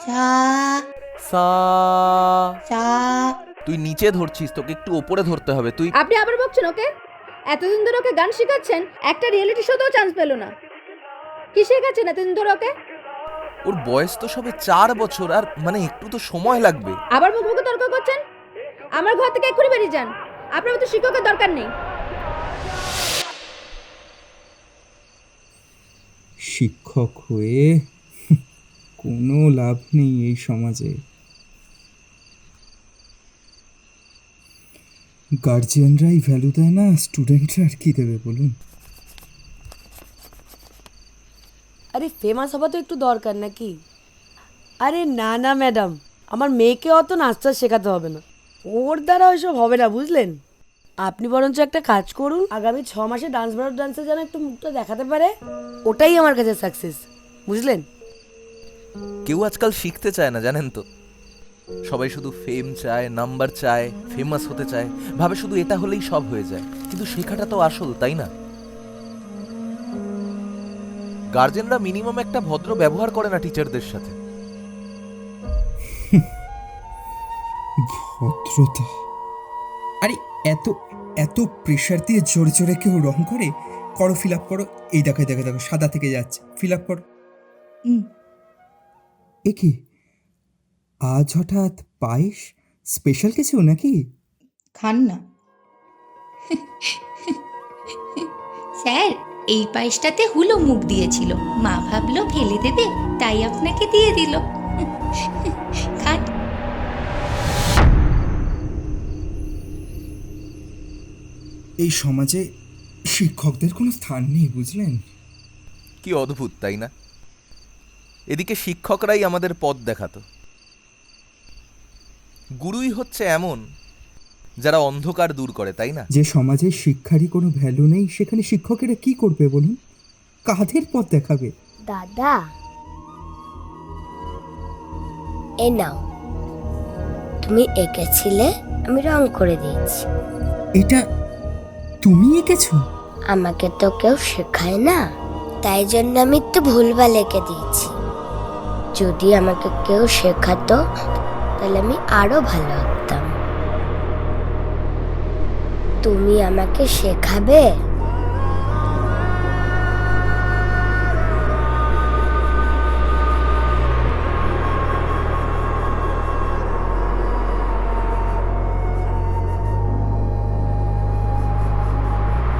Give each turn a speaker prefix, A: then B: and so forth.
A: সা
B: সা।
A: সা।
B: তুই নিচে ধরছিস, তোকে একটু ওপরে ধরতে হবে। তুই
C: আপনি আবার বকছেন ওকে? এতদিন ধরে ওকে গান শেখাচ্ছেন, একটা রিয়েলিটি শোতেও চান্স পেল না। কি শেখাচ্ছেন এতদিন ধরে ওকে?
B: ওর বয়স তো সবে 4 বছর, আর মানে একটু তো সময় লাগবে।
C: আবার মুখ মুখে তর্ক করছেন? আমার ঘর থেকে এক্ষুনি বেরিয়ে যান। আপনার মতো শিক্ষকের দরকার নেই।
D: শিক্ষক হয়ে কোনো লাভ নেই এই সমাজে। গার্জিয়ানরাই ভ্যালু দেয় না, স্টুডেন্টরা আর কি দেবে বলুন?
E: আরে ফেমাস হওয়া তো একটু দরকার নাকি? আরে না না ম্যাডাম, আমার মেয়েকে অত নাচটা শেখাতে হবে না, ওর দ্বারা ওইসব হবে না বুঝলেন। আপনি বরঞ্চ একটা কাজ করুন, আগামী 6 মাসে ডান্স ভারত ডান্সে যেন একটু মুখটা দেখাতে পারে, ওটাই আমার কাছে সাকসেস, বুঝলেন।
B: কেউ আজকাল শিখতে চায় না, জানেন তো। সবাই শুধু ফেম চায়, নাম্বার চায়, ফেমাস হতে চায়, ভাবে শুধু এটা হলেই সব হয়ে যায়। কিন্তু শেখাটা তো আসল, তাই না? গার্জেনরা মিনিমাম একটা ভদ্র ব্যবহার করে না টিচারদের সাথে।
D: ভদ্রতা? আরে এত এত প্রেশার দিয়ে জোরে জোরে কেউ রং করে? করো, ফিল আপ করো। এই দেখো দেখো দেখো, সাদা থেকে যাচ্ছে, ফিল আপ করো। এ কি আজ হঠাৎ পায়েস? স্পেশাল কিছু নাকি?
A: খান না। স্যার, এই পায়েসটাতে হুলো মুখ দিয়েছিল, মা ভাবলো ফেলে দেবে, তাই আপনাকে দিয়ে দিল। খান।
D: এই সমাজে শিক্ষকদের কোনো স্থান নেই, বুঝলেন?
B: কি অদ্ভুত, তাই না? এদিকে শিক্ষকরাই আমাদের পথ দেখাতো। গুরুই হচ্ছে এমন যারা অন্ধকার দূর করে, তাই না?
D: যে সমাজে শিক্ষারই কোনো ভ্যালু নেই, সেখানে শিক্ষকেরা কি করবে বলুন? কাদের পথ দেখাবে?
F: দাদা, এ নাও, তুমি এঁকেছিলে, আমি রং করে দিয়েছি।
D: এটা তুমি এঁকেছো?
F: আমাকে তো কেউ শেখায় না, তাই জন্য আমি একটু ভুলভাল এঁকে দিয়েছি। যদি আমাকে কেউ শেখাতো তাহলে আমি আরো ভালো আঁকতাম। তুমি আমাকে শেখাবে?